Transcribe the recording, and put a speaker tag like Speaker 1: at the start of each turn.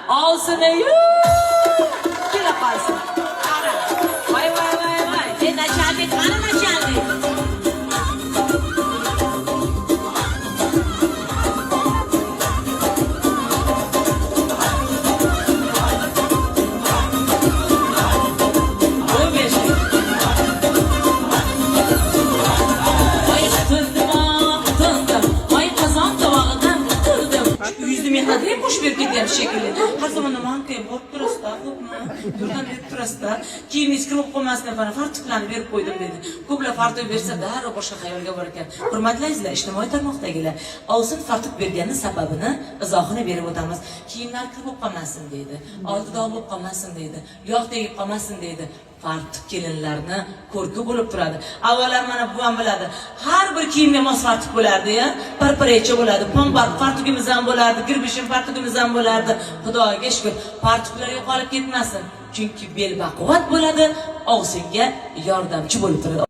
Speaker 1: Olsin-yu. Kela qolsin. Qara. Voy. Nachalnik, qani nachalnik? Mehnatga qo'shib berib ketgan shekilli. Har zaman manqay borib turasizda, xo'pmi? Turdan berib turasizda. Kiyingiz kirib qolmasdan bana fartuqlarni berib qo'ydim dedi. Ko'plar fartuq bersa, darrov boshqa xayolga borar ekan. Hurmatli azizlar, ijtimoiy tarmoqdagilar, Olsin fartuq berganning sababini, izohini berib o'tamiz. Kiyimlar kirib qolmasin deydi. Oldida bo'lib qolmasin deydi. Yog' tegib qolmasin deydi. Fartuq kelinlarni ko'rki bo'lib turadi. Avvallar mana buvam biladi. Har bir kiyimga mos fartuq bo'lardi-ya. Parparecha bo'ladi. Pombar fartuqimiz ham bo'lardi. Girbishim fartuqimiz ham bo'lardi. Xudoga shukr, fartuqlar yo'qolib ketmasin. Chunki bel baquvvat bo'ladi, Olsinga yordamchi bo'lib turadi.